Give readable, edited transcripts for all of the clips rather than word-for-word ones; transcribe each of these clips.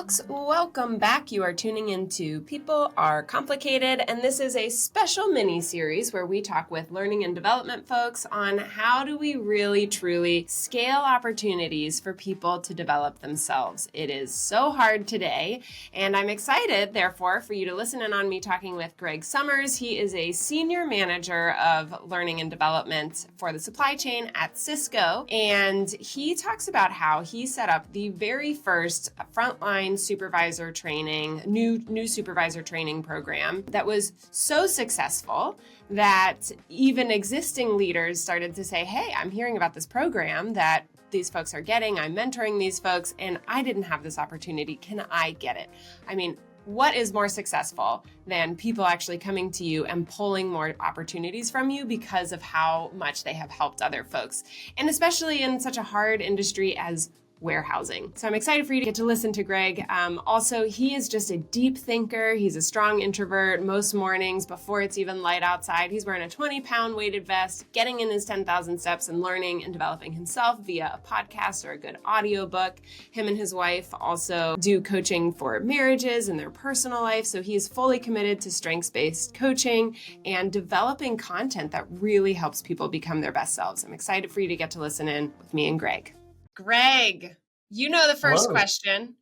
folks, welcome back. You are tuning into People Are Complicated, and this is a special mini-series where we talk with learning and development folks on how do we really truly scale opportunities for people to develop themselves. It is so hard today, and I'm excited, therefore, for you to listen in on me talking with Greg Summers. He is a senior manager of learning and development for the supply chain at Cisco, and he talks about how he set up the very first frontline supervisor training, new supervisor training program that was so successful that even existing leaders started to say, hey, I'm hearing about this program that these folks are getting. I'm mentoring these folks, and I didn't have this opportunity. Can I get it? I mean, what is more successful than people actually coming to you and pulling more opportunities from you because of how much they have helped other folks? And especially in such a hard industry as warehousing. So I'm excited for you to get to listen to Greg. Also, he is just a deep thinker. He's a strong introvert. Most mornings before it's even light outside, he's wearing a 20-pound weighted vest, getting in his 10,000 steps and learning and developing himself via a podcast or a good audiobook. Him and his wife also do coaching for marriages and their personal life. So he's fully committed to strengths-based coaching and developing content that really helps people become their best selves. I'm excited for you to get to listen in with me and Greg. Greg, you know the first question.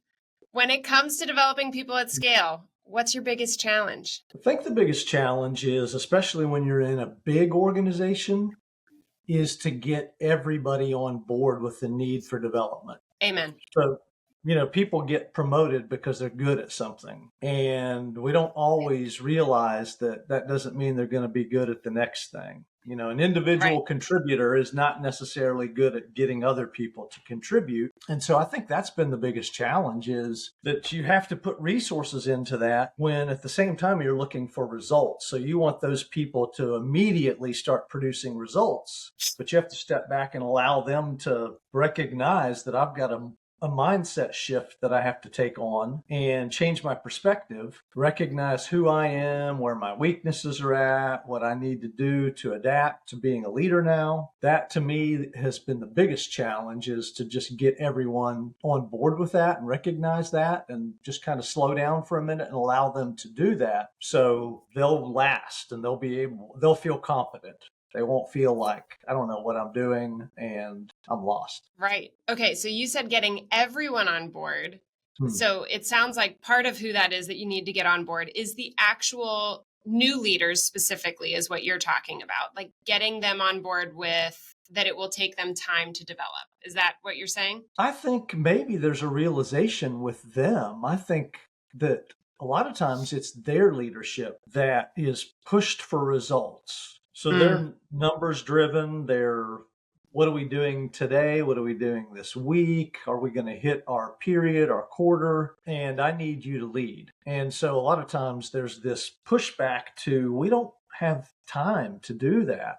When it comes to developing people at scale, what's your biggest challenge? I think the biggest challenge is, especially when you're in a big organization, is to get everybody on board with the need for development. Amen. So, people get promoted because they're good at something. And we don't always realize that that doesn't mean they're going to be good at the next thing. An individual contributor is not necessarily good at getting other people to contribute. And so I think that's been the biggest challenge, is that you have to put resources into that when at the same time you're looking for results. So you want those people to immediately start producing results, but you have to step back and allow them to recognize that I've got a mindset shift that I have to take on and change my perspective, recognize who I am, where my weaknesses are at, what I need to do to adapt to being a leader now. That to me has been the biggest challenge, is to just get everyone on board with that and recognize that and just kind of slow down for a minute and allow them to do that so they'll last and they'll feel confident. They won't feel like, I don't know what I'm doing and I'm lost. Right. Okay. So you said getting everyone on board. So it sounds like part of who that is that you need to get on board is the actual new leaders specifically, is what you're talking about, like getting them on board with that it will take them time to develop. Is that what you're saying? I think maybe there's a realization with them. I think that a lot of times it's their leadership that is pushed for results. So they're numbers driven. They're, what are we doing today? What are we doing this week? Are we going to hit our period, our quarter? And I need you to lead. And so a lot of times there's this pushback to, we don't have time to do that.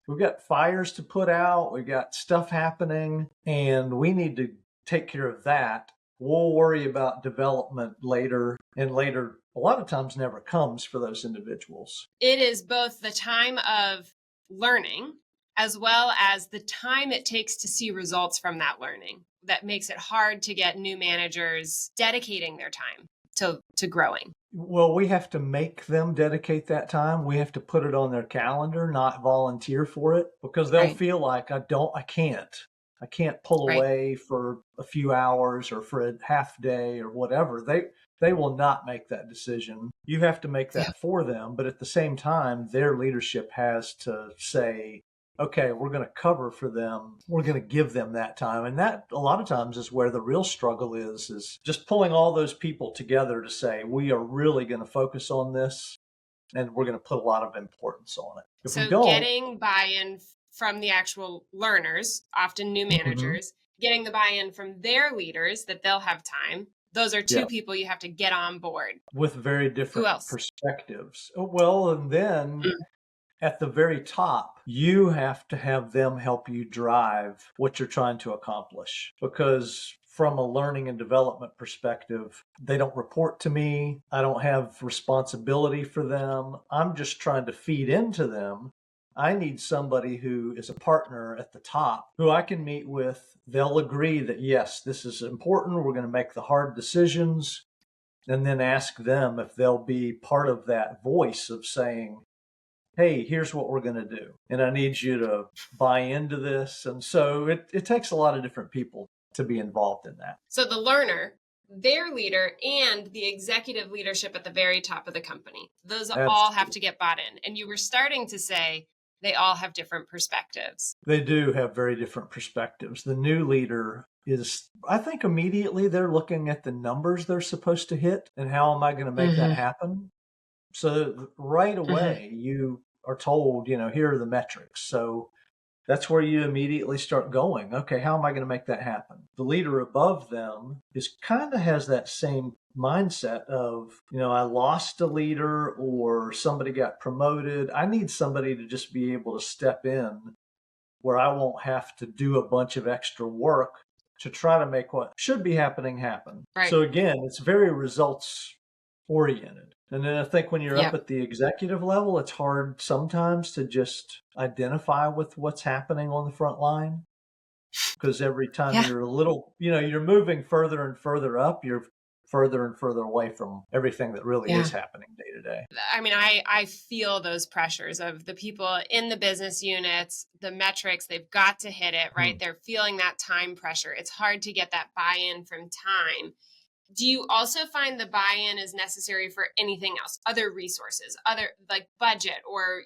We've got fires to put out. We've got stuff happening, and we need to take care of that. We'll worry about development later, and later a lot of times never comes for those individuals. It is both the time of learning as well as the time it takes to see results from that learning that makes it hard to get new managers dedicating their time to growing. Well, we have to make them dedicate that time. We have to put it on their calendar, not volunteer for it, because they'll feel like I can't pull away for a few hours or for a half day or whatever. They will not make that decision. You have to make that for them. But at the same time, their leadership has to say, okay, we're going to cover for them. We're going to give them that time. And that a lot of times is where the real struggle is just pulling all those people together to say, we are really going to focus on this and we're going to put a lot of importance on it. If so we don't, getting buy-in from the actual learners, often new managers, getting the buy-in from their leaders that they'll have time. Those are two people you have to get on board. With very different perspectives. Well, and then at the very top, you have to have them help you drive what you're trying to accomplish. Because from a learning and development perspective, they don't report to me. I don't have responsibility for them. I'm just trying to feed into them I need somebody who is a partner at the top who I can meet with. They'll agree that, yes, this is important. We're going to make the hard decisions, and then ask them if they'll be part of that voice of saying, hey, here's what we're going to do. And I need you to buy into this. And so it takes a lot of different people to be involved in that. So the learner, their leader, and the executive leadership at the very top of the company, those all have to get bought in. And you were starting to say they all have different perspectives. They do have very different perspectives. The new leader is, I think immediately they're looking at the numbers they're supposed to hit and how am I going to make that happen? So right away, you are told, here are the metrics. So that's where you immediately start going, okay, how am I going to make that happen? The leader above them is kind of has that same mindset of, I lost a leader or somebody got promoted. I need somebody to just be able to step in where I won't have to do a bunch of extra work to try to make what should be happening happen. Right. So again, it's very results oriented. And then I think when you're up at the executive level, it's hard sometimes to just identify with what's happening on the front line. Because every time you're a little, you're moving further and further up, you're further and further away from everything that really is happening day to day. I mean, I feel those pressures of the people in the business units, the metrics, they've got to hit it, right? They're feeling that time pressure. It's hard to get that buy-in from time. Do you also find the buy-in is necessary for anything else, other resources, other like budget or,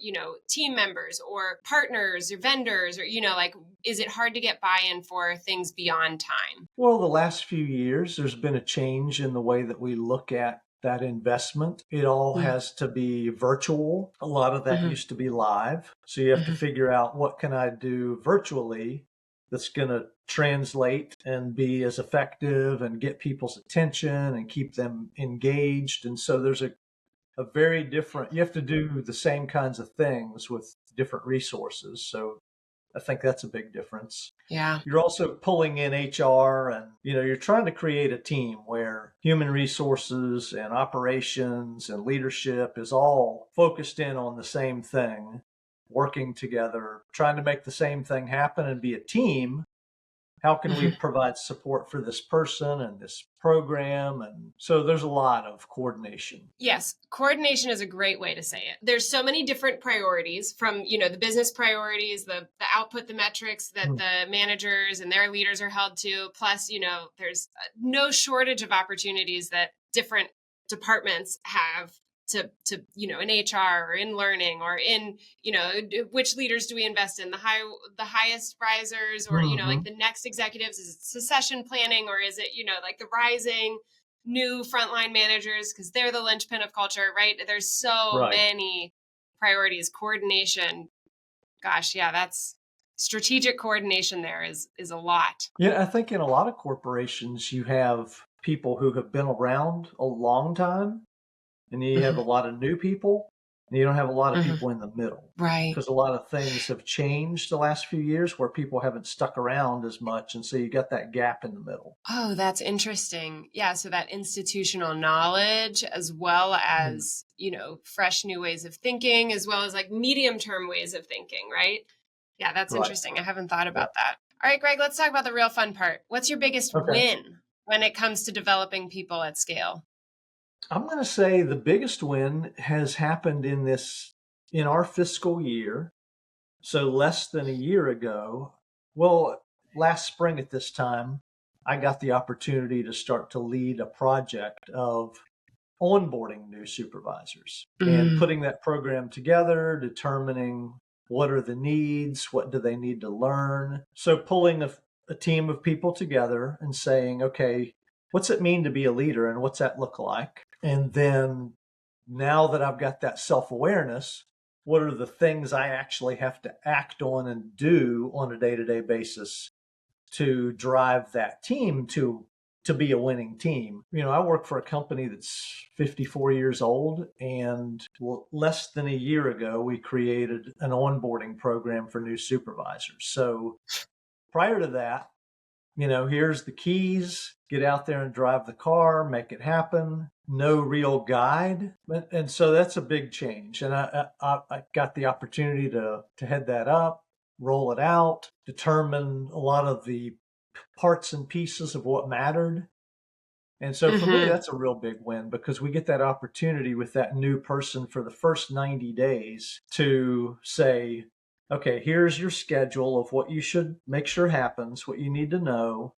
team members or partners or vendors or, is it hard to get buy-in for things beyond time? Well, the last few years, there's been a change in the way that we look at that investment. It all has to be virtual. A lot of that used to be live. So you have to figure out what can I do virtually that's going to translate and be as effective and get people's attention and keep them engaged. And so there's a very different, you have to do the same kinds of things with different resources. So I think that's a big difference. Yeah. You're also pulling in HR and, you're trying to create a team where human resources and operations and leadership is all focused in on the same thing, working together, trying to make the same thing happen and be a team. How can we provide support for this person and this program? And so there's a lot of coordination. Yes, coordination is a great way to say it. There's so many different priorities from, the business priorities, the output, the metrics that the managers and their leaders are held to. Plus, there's no shortage of opportunities that different departments have to in HR or in learning or in, which leaders do we invest in, the highest risers or, like the next executives, is it succession planning or is it, like the rising new frontline managers because they're the linchpin of culture, right? There's so many priorities, coordination. Gosh, yeah, that's strategic coordination there is a lot. Yeah, I think in a lot of corporations, you have people who have been around a long time. And you have a lot of new people, and you don't have a lot of people in the middle. Right. Because a lot of things have changed the last few years where people haven't stuck around as much. And so you got that gap in the middle. Oh, that's interesting. Yeah. So that institutional knowledge, as well as, fresh new ways of thinking, as well as like medium-term ways of thinking, right? Yeah, that's interesting. I haven't thought about that. All right, Greg, let's talk about the real fun part. What's your biggest win when it comes to developing people at scale? I'm going to say the biggest win has happened in our fiscal year. So less than a year ago, well, last spring at this time, I got the opportunity to start to lead a project of onboarding new supervisors and putting that program together, determining what are the needs, what do they need to learn. So pulling a team of people together and saying, okay, what's it mean to be a leader and what's that look like? And then now that I've got that self-awareness, what are the things I actually have to act on and do on a day-to-day basis to drive that team to be a winning team? I work for a company that's 54 years old, and less than a year ago, we created an onboarding program for new supervisors. So prior to that, Here's the keys, get out there and drive the car, make it happen. No real guide. And so that's a big change. And I got the opportunity to head that up, roll it out, determine a lot of the parts and pieces of what mattered. And so for me, Mm-hmm. that's a real big win because we get that opportunity with that new person for the first 90 days to say, okay, here's your schedule of what you should make sure happens, what you need to know.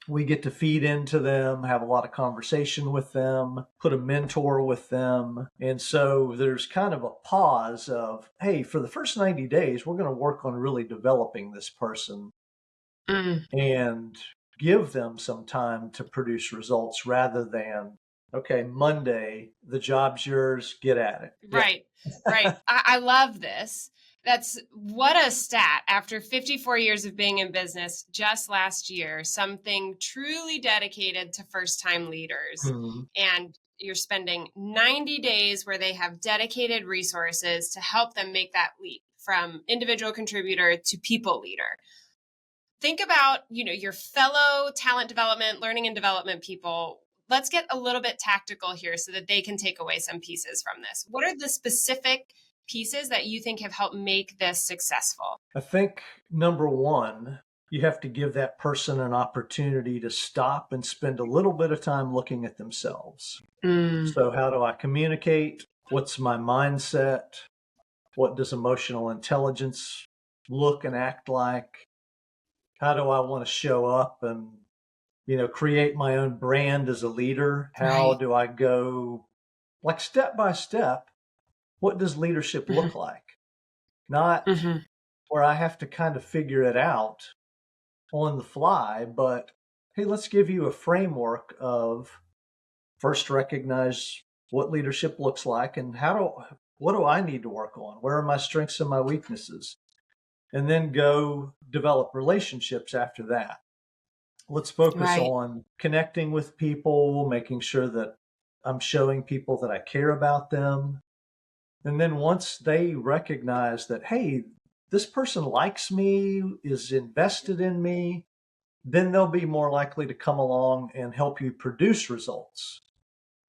We get to feed into them, have a lot of conversation with them, put a mentor with them. And so there's kind of a pause of, hey, for the first 90 days, we're going to work on really developing this person Mm. and give them some time to produce results rather than, okay, Monday, the job's yours, get at it. Yeah. Right, right. I love this. That's what a stat. After 54 years of being in business, just last year, something truly dedicated to first time leaders. Mhm. And you're spending 90 days where they have dedicated resources to help them make that leap from individual contributor to people leader. Think about, your fellow talent development, learning and development people. Let's get a little bit tactical here so that they can take away some pieces from this. What are the specific pieces that you think have helped make this successful? I think number one, you have to give that person an opportunity to stop and spend a little bit of time looking at themselves. Mm, So, how do I communicate? What's my mindset? What does emotional intelligence look and act like? How do I want to show up and, create my own brand as a leader? How right. do I go like step by step? What does leadership Hmm. look like? Not Hmm. where I have to kind of figure it out on the fly, but hey, let's give you a framework of first recognize what leadership looks like and what do I need to work on? Where are my strengths and my weaknesses? And then go develop relationships after that. Let's focus Right. on connecting with people, making sure that I'm showing people that I care about them. And then once they recognize that, hey, this person likes me, is invested in me, then they'll be more likely to come along and help you produce results.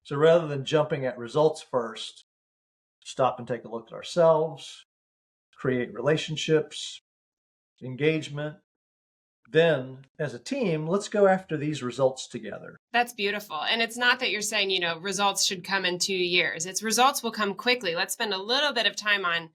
So rather than jumping at results first, stop and take a look at ourselves, create relationships, engagement. Then, as a team, let's go after these results together. That's beautiful. And it's not that you're saying, results should come in 2 years. It's results will come quickly. Let's spend a little bit of time on,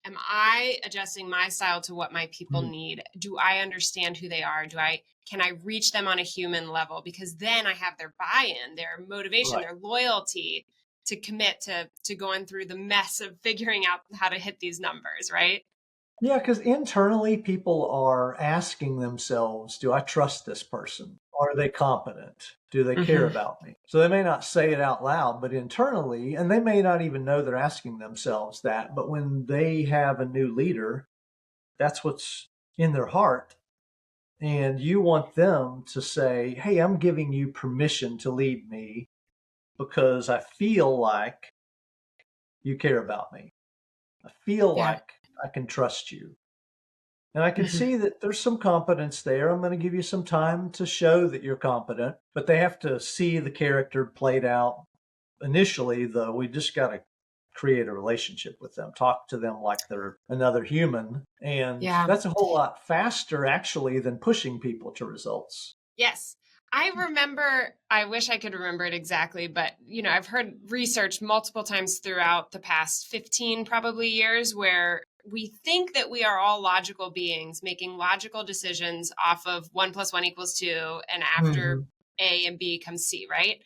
am I adjusting my style to what my people Mm. need? Do I understand who they are? Can I reach them on a human level? Because then I have their buy-in, their motivation, Right. their loyalty to commit to going through the mess of figuring out how to hit these numbers, right? Yeah, because internally people are asking themselves, do I trust this person? Are they competent? Do they care Hmm. about me? So they may not say it out loud, but internally, and they may not even know they're asking themselves that, but when they have a new leader, that's what's in their heart. And you want them to say, hey, I'm giving you permission to lead me because I feel like you care about me. I feel Yeah. like I can trust you. And I can Hmm. see that there's some competence there. I'm going to give you some time to show that you're competent, but they have to see the character played out. Initially, though, we just got to create a relationship with them, talk to them like they're another human. And Yeah. that's a whole lot faster, actually, than pushing people to results. Yes. I remember, I wish I could remember it exactly, but I've heard research multiple times throughout the past 15 probably years where we think that we are all logical beings making logical decisions off of 1 + 1 = 2, and after Hmm. A and B comes C, right?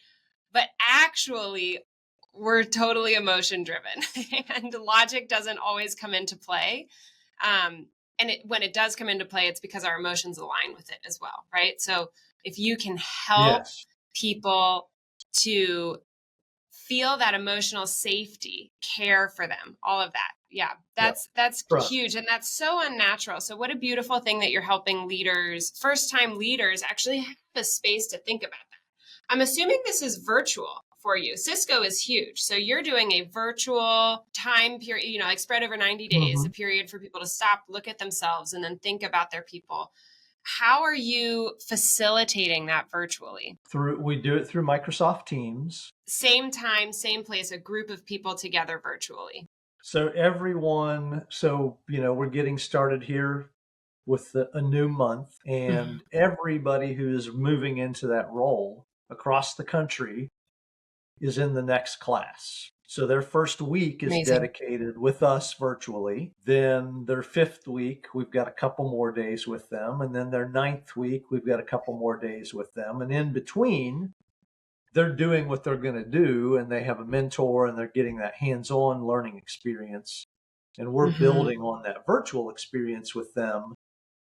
But actually, we're totally emotion driven and logic doesn't always come into play. Um, and when it does come into play, it's because our emotions align with it as well, right? So if you can help Yes. people to feel that emotional safety, care for them, all of that. Yeah, Yep. that's Trust. huge and that's so unnatural. So what a beautiful thing that you're helping leaders, first-time leaders actually have a space to think about that. I'm assuming this is virtual for you. Cisco is huge. So you're doing a virtual time period, like spread over 90 days, a Hmm. period for people to stop, look at themselves, and then think about their people. How are you facilitating that virtually? We do it through Microsoft Teams. Same time, same place, a group of people together virtually. So we're getting started here with a new month, and everybody who is moving into that role across the country is in the next class. So their first week is Amazing. dedicated with us virtually. Then their fifth week, we've got a couple more days with them. And then their ninth week, we've got a couple more days with them. And in between, they're doing what they're going to do, and they have a mentor, and they're getting that hands-on learning experience. And we're building on that virtual experience with them.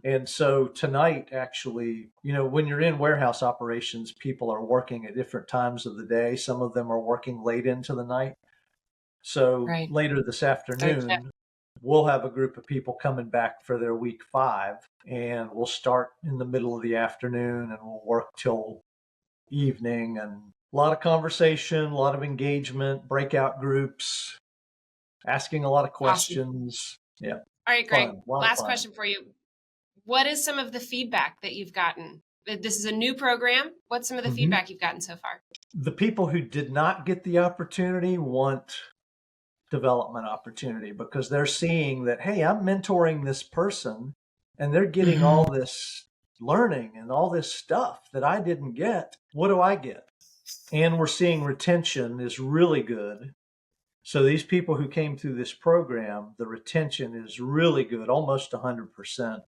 And so tonight, actually, when you're in warehouse operations, people are working at different times of the day. Some of them are working late into the night. So later this afternoon, we'll have a group of people coming back for their week 5, and we'll start in the middle of the afternoon and we'll work till evening, and a lot of conversation, a lot of engagement, breakout groups, asking a lot of questions. Awesome. Yeah. All right, Greg, last question for you. What is some of the feedback that you've gotten? This is a new program. What's some of the feedback you've gotten so far? The people who did not get the opportunity want development opportunity, because they're seeing that, hey, I'm mentoring this person and they're getting all this learning and all this stuff that I didn't get. What do I get? And we're seeing retention is really good. So these people who came through this program, the retention is really good, almost 100%.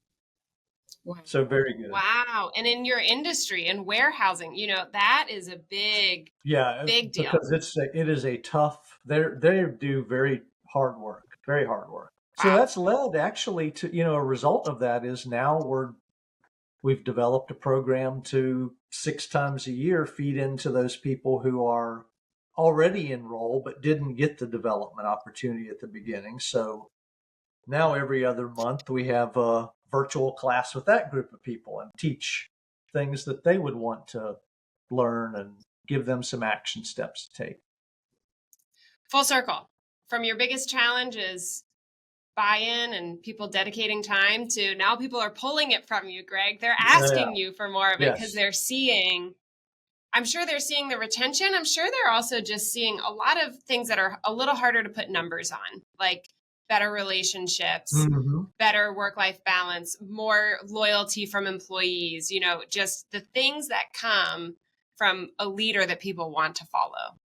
Wow. So very good. Wow. And in your industry, in warehousing, that is a big deal. Because it is a tough, they do very hard work. So that's led actually to, a result of that is now we've developed a program to 6 times a year feed into those people who are already enrolled but didn't get the development opportunity at the beginning. So now every other month we have a virtual class with that group of people and teach things that they would want to learn and give them some action steps to take. Full circle. From your biggest challenge is buy-in and people dedicating time to now people are pulling it from you, Greg. They're asking you for more of it because I'm sure they're seeing the retention. I'm sure they're also just seeing a lot of things that are a little harder to put numbers on, like better relationships, better work-life balance, more loyalty from employees, just the things that come from a leader that people want to follow.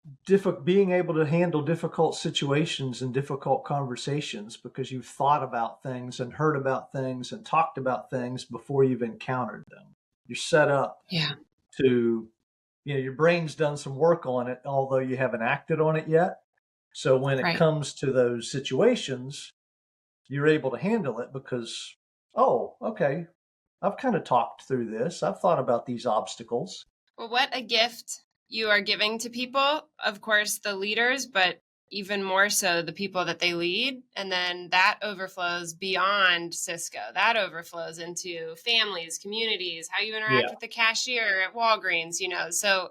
Being able to handle difficult situations and difficult conversations because you've thought about things and heard about things and talked about things before you've encountered them. You're set up to, your brain's done some work on it, although you haven't acted on it yet. So when it comes to those situations, you're able to handle it because, okay, I've kind of talked through this. I've thought about these obstacles. Well, what a gift you are giving to people. Of course, the leaders, but even more so the people that they lead. And then that overflows beyond Cisco. That overflows into families, communities, how you interact with the cashier at Walgreens, So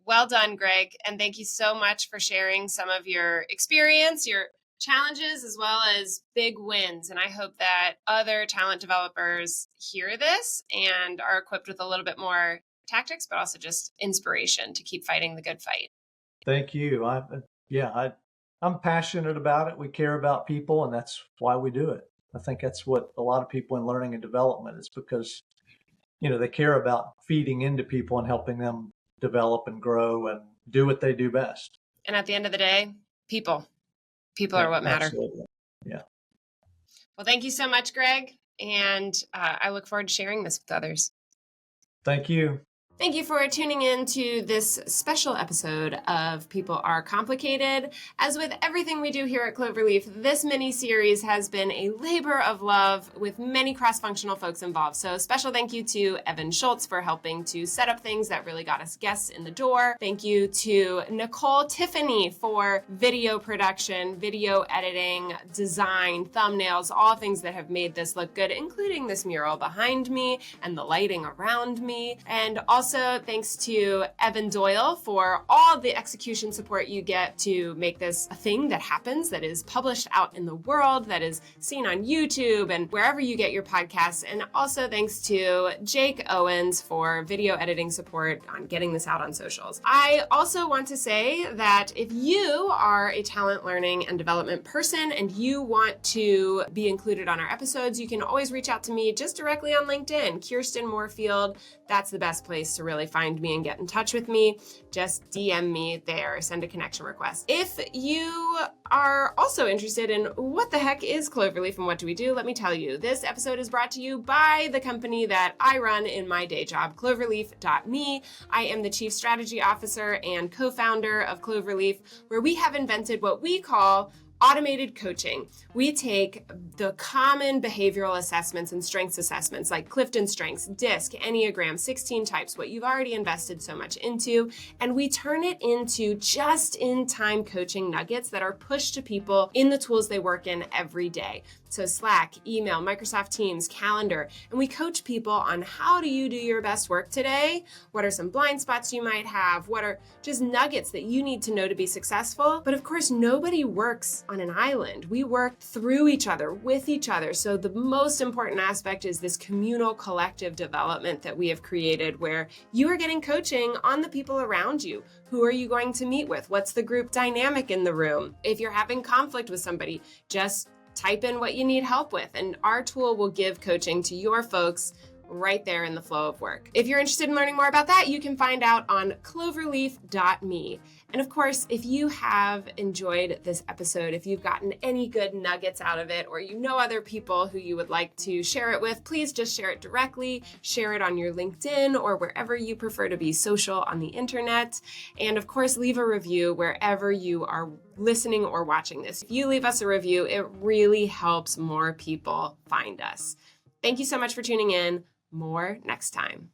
well done, Greg. And thank you so much for sharing some of your experience, your challenges, as well as big wins. And I hope that other talent developers hear this and are equipped with a little bit more tactics, but also just inspiration to keep fighting the good fight. Thank you. I'm passionate about it. We care about people, and that's why we do it. I think that's what a lot of people in learning and development is because, they care about feeding into people and helping them develop and grow and do what they do best. And at the end of the day, people are what matter. Absolutely. Yeah. Well, thank you so much, Greg. And I look forward to sharing this with others. Thank you. Thank you for tuning in to this special episode of People Are Complicated. As with everything we do here at Cloverleaf, this mini-series has been a labor of love with many cross-functional folks involved. So special thank you to Evan Schultz for helping to set up things that really got us guests in the door. Thank you to Nicole Tiffany for video production, video editing, design, thumbnails, all things that have made this look good, including this mural behind me and the lighting around me. And also also thanks to Evan Doyle for all the execution support you get to make this a thing that happens, that is published out in the world, that is seen on YouTube and wherever you get your podcasts. And also thanks to Jake Owens for video editing support on getting this out on socials. I also want to say that if you are a talent learning and development person and you want to be included on our episodes, you can always reach out to me just directly on LinkedIn, Kirsten Moorfield. That's the best place to really find me and get in touch with me. Just DM me there, send a connection request. If you are also interested in what the heck is Cloverleaf and what do we do, let me tell you. This episode is brought to you by the company that I run in my day job, Cloverleaf.me. I am the Chief Strategy Officer and co-founder of Cloverleaf, where we have invented what we call automated coaching. We take the common behavioral assessments and strengths assessments like Clifton Strengths, DISC, Enneagram, 16 types, what you've already invested so much into, and we turn it into just-in-time coaching nuggets that are pushed to people in the tools they work in every day. So Slack, email, Microsoft Teams, calendar, and we coach people on how do you do your best work today? What are some blind spots you might have? What are just nuggets that you need to know to be successful? But of course, nobody works on an island. We work through each other, with each other. So the most important aspect is this communal collective development that we have created where you are getting coaching on the people around you. Who are you going to meet with? What's the group dynamic in the room? If you're having conflict with somebody, just type in what you need help with, and our tool will give coaching to your folks right there in the flow of work. If you're interested in learning more about that, you can find out on cloverleaf.me. And of course, if you have enjoyed this episode, if you've gotten any good nuggets out of it, or you know other people who you would like to share it with, please just share it directly, share it on your LinkedIn or wherever you prefer to be social on the internet. And of course, leave a review wherever you are listening or watching this. If you leave us a review, it really helps more people find us. Thank you so much for tuning in. More next time.